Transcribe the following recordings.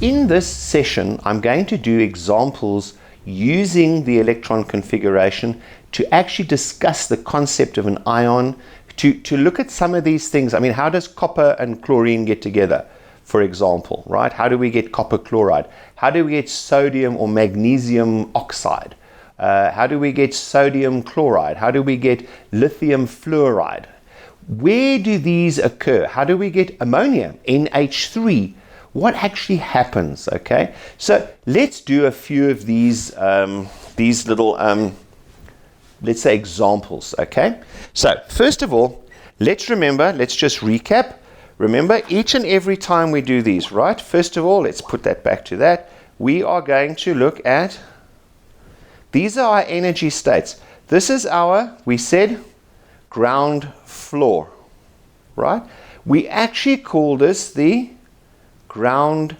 in this session, I'm going to do examples using the electron configuration to actually discuss the concept of an ion, to look at some of these things. I mean, how does copper and chlorine get together, for example, right? How do we get copper chloride? How do we get sodium or magnesium oxide? How do we get sodium chloride? How do we get lithium fluoride? Where do these occur? How do we get ammonia, NH3? What actually happens? Okay, so let's do a few of these little let's say examples. Okay, so first of all, let's just recap. Remember, each and every time we do these, right? First of all, let's put that back to that. We are going to look at, these are our energy states. This is our, we said, ground floor, right? We actually call this the ground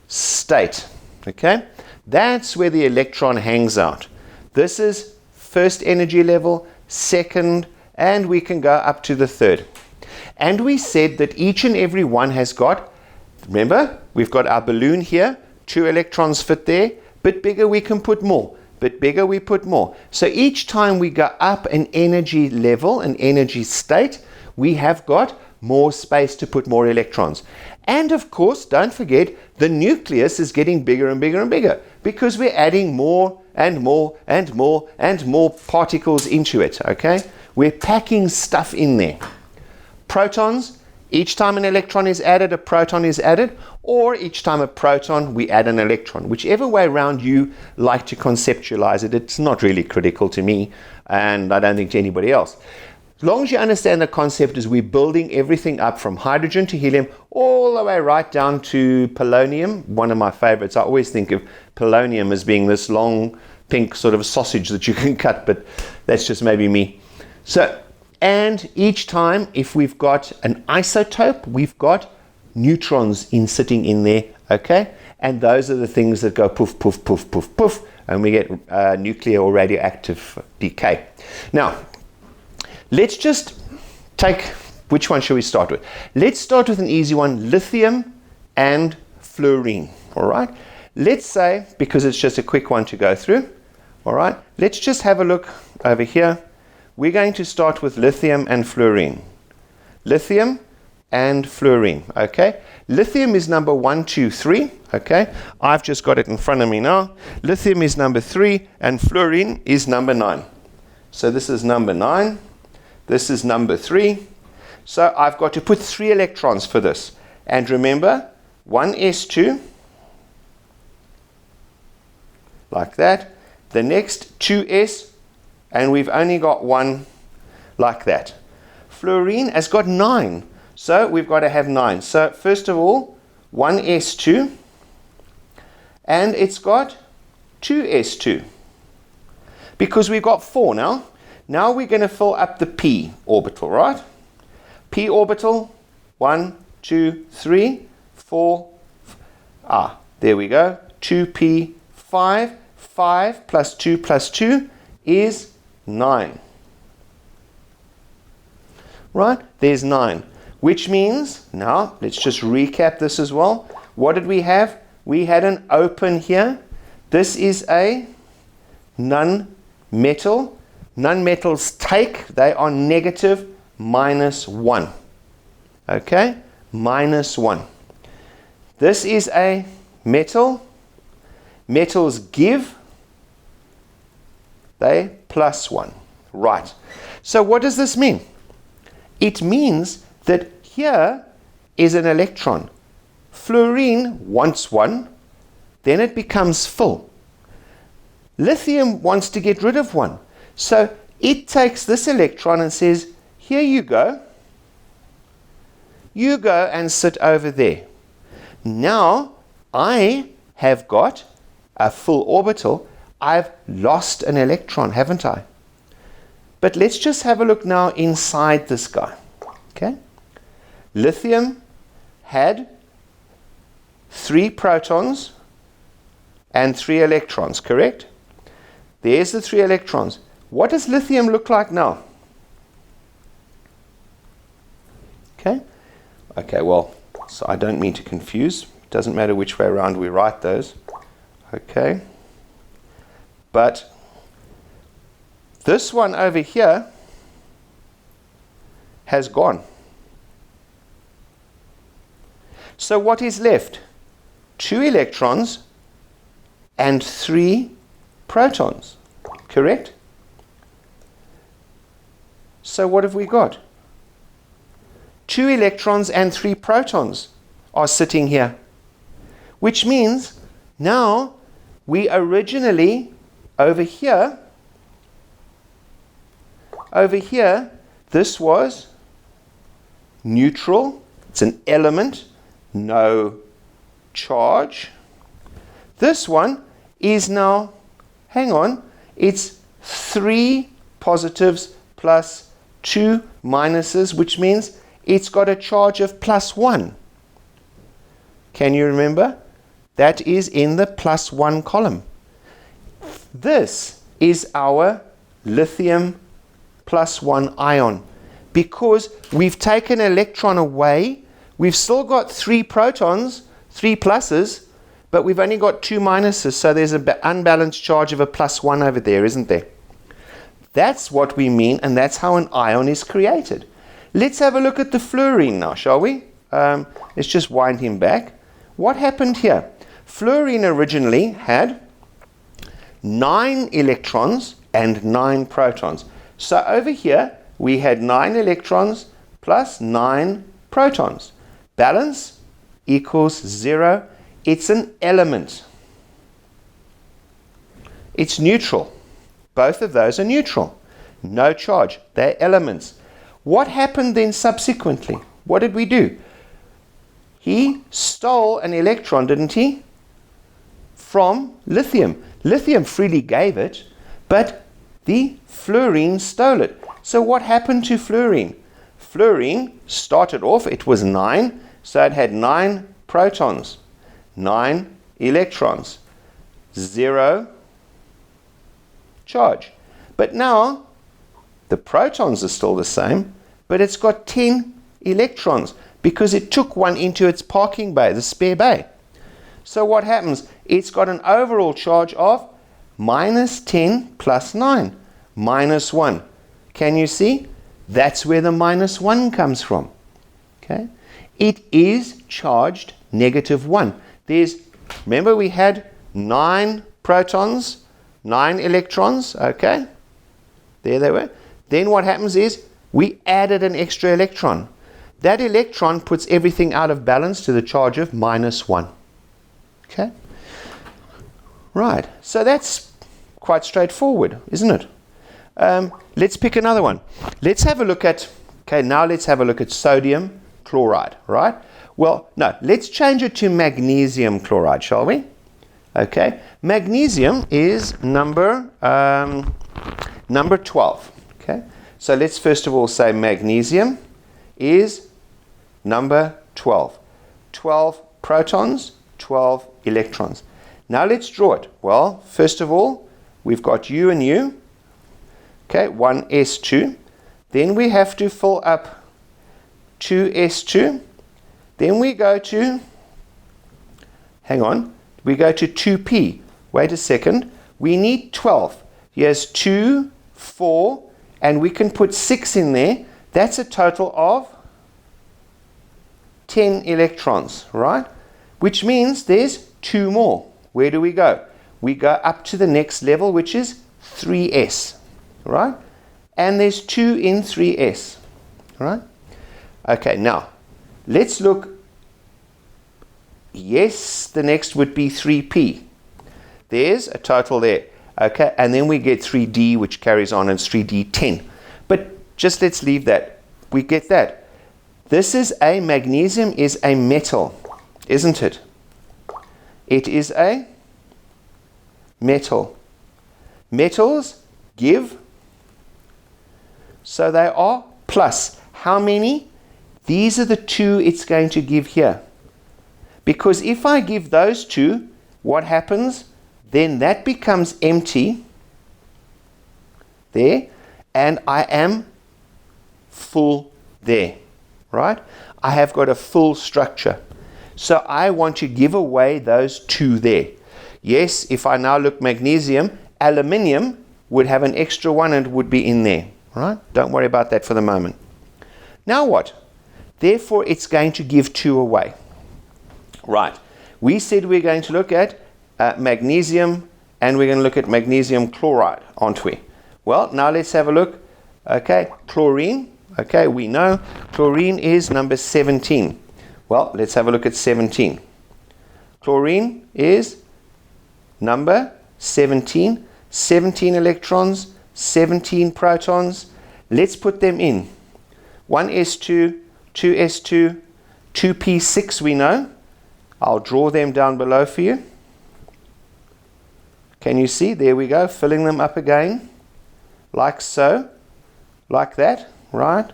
state, okay? That's where the electron hangs out. This is first energy level, second, and we can go up to the third. And we said that each and every one has got, remember, we've got our balloon here, 2 electrons fit there, bit bigger we can put more, bit bigger we put more. So each time we go up an energy level, an energy state, we have got more space to put more electrons. And of course, don't forget, the nucleus is getting bigger and bigger and bigger because we're adding more and more and more and more particles into it, okay? We're packing stuff in there. Protons, each time an electron is added, a proton is added, or each time a proton, we add an electron. Whichever way around you like to conceptualize it, it's not really critical to me, and I don't think to anybody else. As long as you understand the concept is we're building everything up from hydrogen to helium, all the way right down to polonium, one of my favorites. I always think of polonium as being this long, pink sort of sausage that you can cut, but that's just maybe me. So, and each time, if we've got an isotope, we've got neutrons sitting in there, okay? And those are the things that go poof, poof, poof, poof, poof, and we get nuclear or radioactive decay. Now, let's just take, which one should we start with? Let's start with an easy one, lithium and fluorine, all right? Let's say, because it's just a quick one to go through, all right? Let's just have a look over here. We're going to start with lithium and fluorine. Lithium and fluorine, okay? Lithium is number 1, 2, 3, okay? I've just got it in front of me now. Lithium is number 3 and fluorine is number 9. So this is number 9. This is number 3. So I've got to put 3 electrons for this. And remember, 1s2, like that. The next 2s, and we've only got 1 like that. Fluorine has got 9, so we've got to have 9. So first of all, 1s2, and it's got 2s2, because we've got 4 now. Now we're going to fill up the p orbital, right? P orbital, 1, 2, 3, 4, there we go, 2p, 5, 5 plus 2 plus 2 is 9. Right? There's 9. Which means, now let's just recap this as well. What did we have? We had an open here. This is a non-metal. Non-metals take, they are negative -1. Okay? -1. This is a metal. Metals give, they +1. Right. So what does this mean? It means that here is an electron. Fluorine wants 1, then it becomes full. Lithium wants to get rid of 1. So it takes this electron and says, here you go. You go and sit over there. Now I have got a full orbital. I've lost an electron, haven't I? But let's just have a look now inside this guy. Okay? Lithium had 3 protons and 3 electrons, correct? There's the 3 electrons. What does lithium look like now? Okay? Okay, well, so I don't mean to confuse. Doesn't matter which way around we write those. Okay. But this one over here has gone. So what is left? 2 electrons and 3 protons. Correct? So what have we got? 2 electrons and 3 protons are sitting here. Which means now we originally over here, this was neutral. It's an element, no charge. This one is now, hang on, it's 3 positives plus 2 minuses, which means it's got a charge of +1. Can you remember? That is in the +1 column. This is our lithium +1 ion. Because we've taken an electron away, we've still got 3 protons, 3 pluses, but we've only got 2 minuses, so there's an unbalanced charge of a +1 over there, isn't there? That's what we mean, and that's how an ion is created. Let's have a look at the fluorine now, shall we? Let's just wind him back. What happened here? Fluorine originally had 9 electrons and 9 protons. So over here, we had 9 electrons plus 9 protons. Balance equals 0. It's an element. It's neutral. Both of those are neutral. No charge. They're elements. What happened then subsequently? What did we do? He stole an electron, didn't he? From lithium. Lithium freely gave it, but the fluorine stole it. So what happened to fluorine? Fluorine started off, it was 9, so it had 9 protons, 9 electrons, 0 charge. But now the protons are still the same, but it's got 10 electrons because it took one into its parking bay, the spare bay. So what happens? It's got an overall charge of -10 plus 9, -1. Can you see? That's where the -1 comes from. Okay? It is charged -1. Remember we had 9 protons, 9 electrons, okay? There they were. Then what happens is we added an extra electron. That electron puts everything out of balance to the charge of -1. Okay? Right. So that's quite straightforward, isn't it? Let's pick another one. Let's have a look at, now let's have a look at sodium chloride, right? Well, no, let's change it to magnesium chloride, shall we? Okay. Magnesium is number 12. Okay. So let's first of all say magnesium is number 12. 12 protons, 12 electrons. Now let's draw it. Well, first of all, we've got U and U. Okay, 1s2. Then we have to fill up 2s2. Then we go to, we go to 2p. Wait a second. We need 12. Here's 2, 4, and we can put 6 in there. That's a total of 10 electrons, right? Which means there's 2 more. Where do we go? We go up to the next level, which is 3s, right? And there's 2 in 3s, right? Okay, now, let's look. Yes, the next would be 3p. There's a total there. Okay, and then we get 3d, which carries on, and it's 3d10. But just let's leave that. We get that. Magnesium is a metal, isn't it? It is a metal. Metals give, so they are plus. How many? These are the 2 it's going to give here. Because if I give those 2, what happens? Then that becomes empty there, and I am full there, right? I have got a full structure. So I want to give away those 2 there. Yes, if I now look magnesium, aluminium would have an extra 1 and would be in there. Right? Don't worry about that for the moment. Now what? Therefore, it's going to give 2 away. Right. We said we're going to look at magnesium, and we're going to look at magnesium chloride, aren't we? Well, now let's have a look. Okay, chlorine. Okay, we know chlorine is number 17. Well, let's have a look at 17. Chlorine is number 17. 17 electrons, 17 protons. Let's put them in. 1s2, 2s2, 2p6 we know. I'll draw them down below for you. Can you see? There we go, filling them up again, like so, like that, right?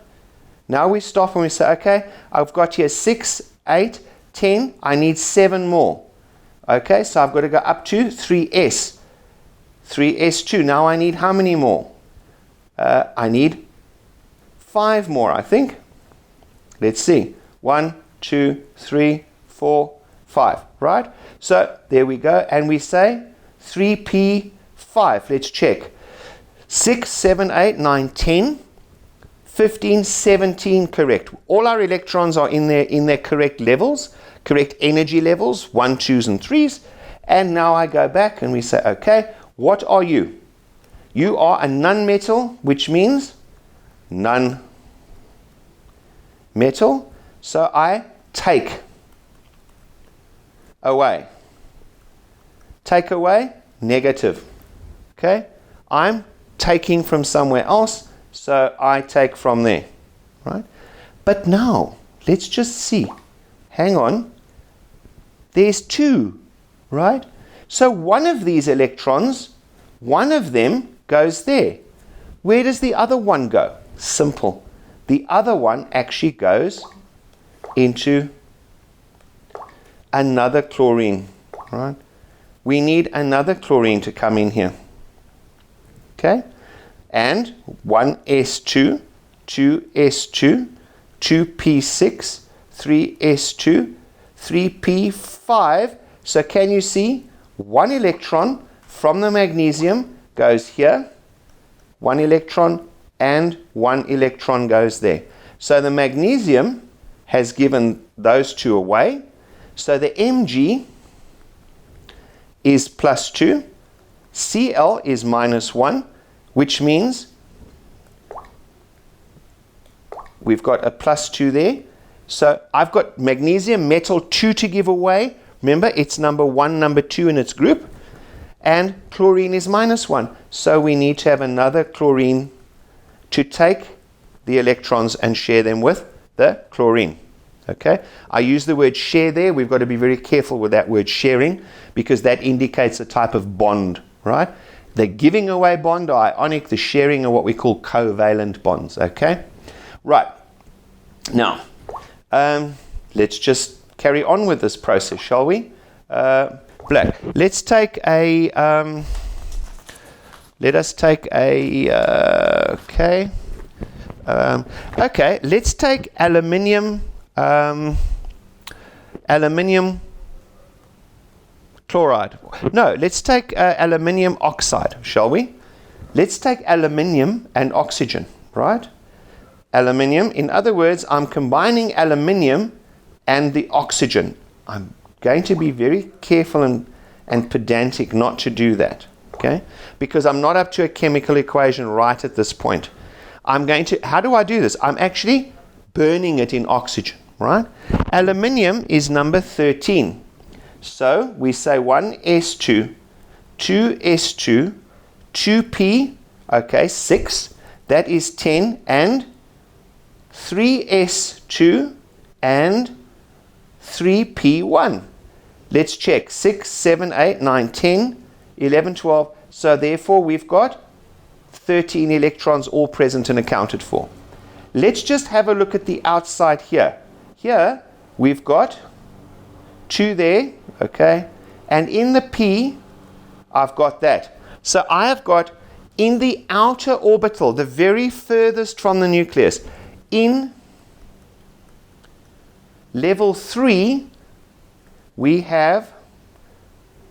Now we stop and we say, okay, I've got here 6, 8, 10, I need 7 more. Okay, so I've got to go up to 3s. 3s2, now I need how many more? I need 5 more, I think. Let's see, 1, 2, 3, 4, 5, right? So there we go, and we say 3p5. Let's check. 6, 7, 8, 9, 10, 15, 17, correct. All our electrons are in their correct levels, correct energy levels, 1, 2s, and 3s. And now I go back and we say, okay, what are you? You are a nonmetal, which means non-metal. So I take away. Take away, negative. Okay? I'm taking from somewhere else, so I take from there. Right? But now, let's just see. Hang on. There's 2, right? So one of these electrons, one of them goes there. Where does the other one go? Simple. The other one actually goes into another chlorine, right? We need another chlorine to come in here. Okay? And 1s2, 2s2, 2p6, 3s2, 3p5. So can you see? 1 electron from the magnesium goes here, 1 electron, and 1 electron goes there. So the magnesium has given those 2 away. So the Mg is +2, Cl is -1, which means we've got a +2 there. So I've got magnesium metal 2 to give away. Remember, it's number 1, number 2 in its group. And chlorine is -1. So we need to have another chlorine to take the electrons and share them with the chlorine. Okay? I use the word share there. We've got to be very careful with that word sharing, because that indicates a type of bond, right? The giving away bond are ionic, the sharing are what we call covalent bonds. Okay? Right. Now, let's just carry on with this process, shall we? Black. Let's take a, let's take aluminium, aluminium chloride. No, let's take aluminium oxide, shall we? Let's take aluminium and oxygen, right? Aluminium, in other words, I'm combining aluminium and the oxygen. I'm going to be very careful and pedantic not to do that, okay? Because I'm not up to a chemical equation right at this point. I'm going to, how do I do this? I'm actually burning it in oxygen, right? Aluminium is number 13. So we say 1s2, 2s2, 2p, okay, 6, that is 10, and 3s2 and 3p1. Let's check. 6, 7, 8, 9, 10, 11, 12. So therefore we've got 13 electrons all present and accounted for. Let's just have a look at the outside here. Here we've got 2 there, okay? And in the p, I've got that. So I have got in the outer orbital, the very furthest from the nucleus, in level 3, we have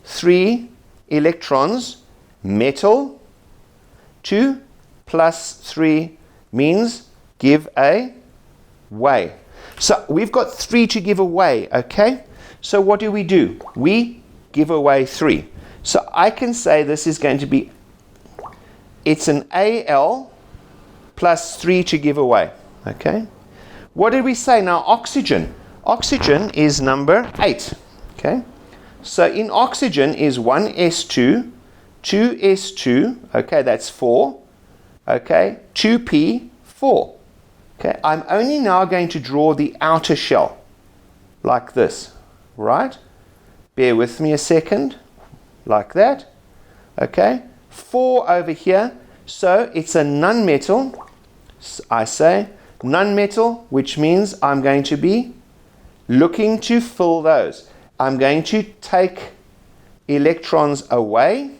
3 electrons, metal. 2 plus 3 means give away. So we've got 3 to give away, okay? So what do? We give away 3. So I can say this is going to be, it's an Al plus 3 to give away, okay? What did we say now? Oxygen. Oxygen is number 8, okay? So in oxygen is 1s2, 2s2, okay, that's 4, okay, 2p, 4. Okay, I'm only now going to draw the outer shell, like this, right? Bear with me a second, like that, okay? 4 over here, so it's a nonmetal. I say nonmetal, which means I'm going to be looking to fill those. I'm going to take electrons away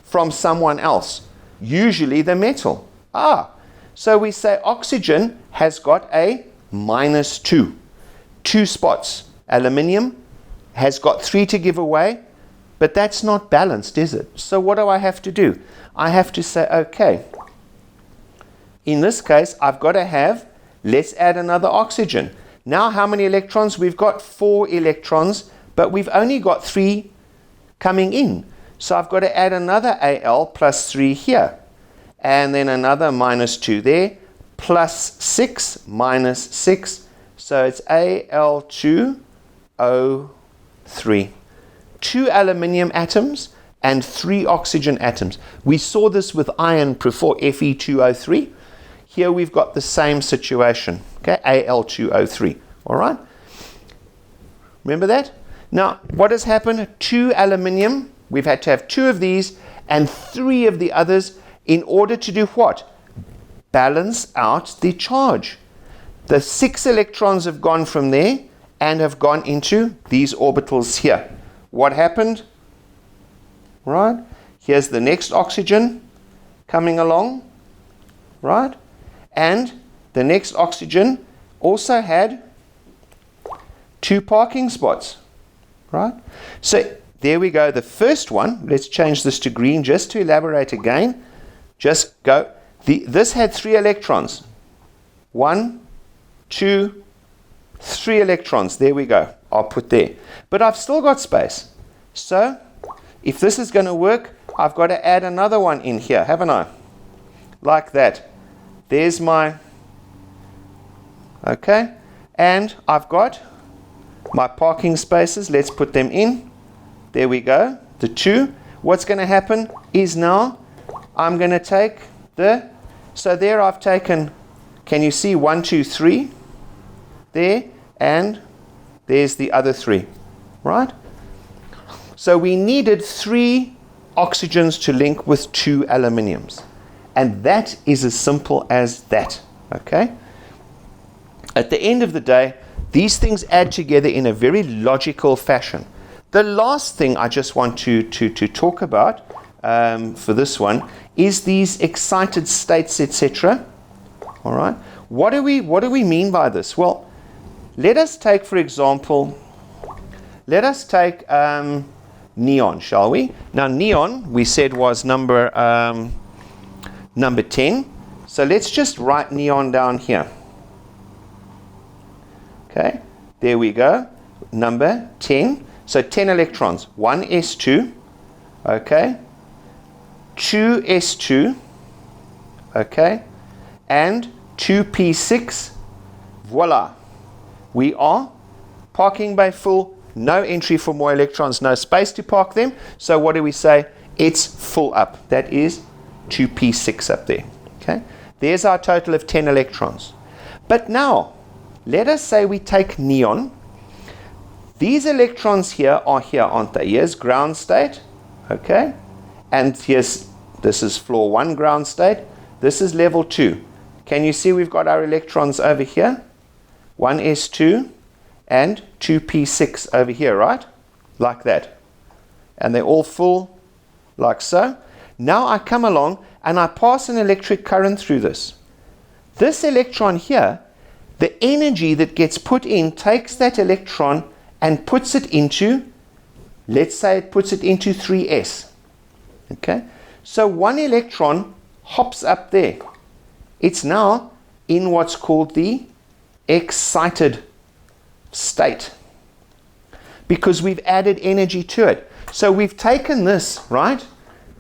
from someone else, usually the metal. So we say oxygen has got a -2, 2 spots. Aluminium has got 3 to give away, but that's not balanced, is it? So what do I have to do? I have to say, okay, in this case, I've got to have, let's add another oxygen. Now how many electrons? We've got 4 electrons, but we've only got 3 coming in. So I've got to add another Al plus 3 here. And then another -2 there, plus 6 minus 6. So it's Al2O3. 2 aluminium atoms and 3 oxygen atoms. We saw this with iron before, Fe2O3. Here we've got the same situation, okay, Al2O3, all right? Remember that? Now, what has happened? 2 aluminium, we've had to have 2 of these and 3 of the others in order to do what? Balance out the charge. The 6 electrons have gone from there and have gone into these orbitals here. What happened? Right? Here's the next oxygen coming along, right? And the next oxygen also had 2 parking spots, right? So there we go. The first one, let's change this to green just to elaborate again. Just go. This had 3 electrons. 1, 2, 3 electrons. There we go. I'll put there. But I've still got space. So if this is going to work, I've got to add another one in here, haven't I? Like that. There's my, okay. And I've got my parking spaces. Let's put them in. There we go. The 2. What's going to happen is now I'm going to take so there I've taken, can you see 1, 2, 3 there, and there's the other 3, right? So we needed 3 oxygens to link with 2 aluminiums, and that is as simple as that, okay? At the end of the day, these things add together in a very logical fashion. The last thing I just want to talk about for this one is these excited states, etc. All right. What do we mean by this? Well, let us take, for example, neon, shall we? Now, neon we said was number 10. So let's just write neon down here. Okay. There we go. Number 10. So 10 electrons. 1s2. Okay. 2s2, okay, and 2p6, voila. We are parking bay full, no entry for more electrons, no space to park them. So what do we say? It's full up. That is 2p6 up there, okay. There's our total of 10 electrons. But now, let us say we take neon. These electrons here are here, aren't they? Here's ground state, okay, and this is floor 1 ground state. This is level 2. Can you see we've got our electrons over here? 1s2 and 2p6 over here, right? Like that. And they're all full, like so. Now I come along and I pass an electric current through this. This electron here, the energy that gets put in takes that electron and puts it into, let's say it puts it into 3s. Okay, so one electron hops up there. It's now in what's called the excited state because we've added energy to it. So we've taken this, right?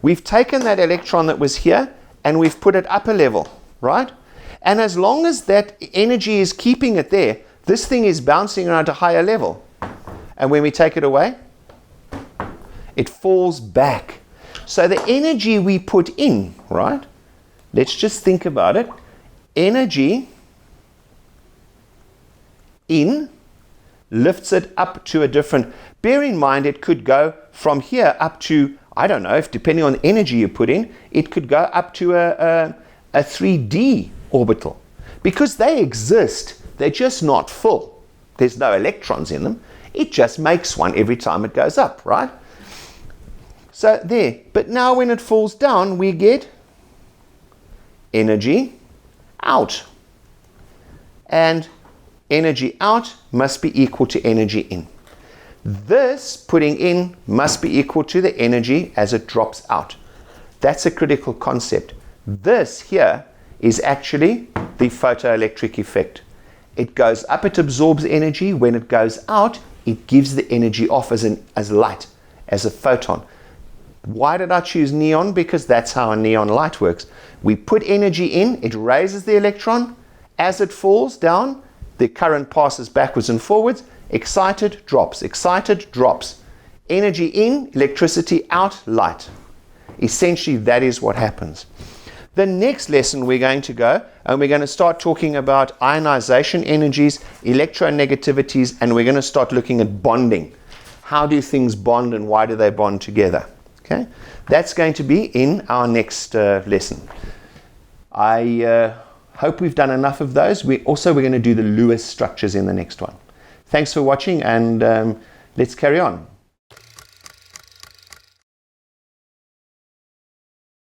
We've taken that electron that was here and we've put it up a level, right? And as long as that energy is keeping it there, this thing is bouncing around a higher level. And when we take it away, it falls back. So the energy we put in, right? Let's just think about it. Energy in lifts it up to a different, bear in mind it could go from here up to, I don't know, if depending on the energy you put in, it could go up to a 3D orbital. Because they exist, they're just not full. There's no electrons in them. It just makes one every time it goes up, right? So there, but now when it falls down, we get energy out. And energy out must be equal to energy in. This putting in must be equal to the energy as it drops out. That's a critical concept. This here is actually the photoelectric effect. It goes up, it absorbs energy. When it goes out, it gives the energy off as light, as a photon. Why did I choose neon? Because that's how a neon light works. We put energy in, it raises the electron. As it falls down, the current passes backwards and forwards. Excited, drops. Excited, drops. Energy in, electricity out, light. Essentially, that is what happens. The next lesson we're going to go, and we're going to start talking about ionization energies, electronegativities, and we're going to start looking at bonding. How do things bond and why do they bond together? Okay, that's going to be in our next lesson. I hope we've done enough of those. We're going to do the Lewis structures in the next one. Thanks for watching, and let's carry on.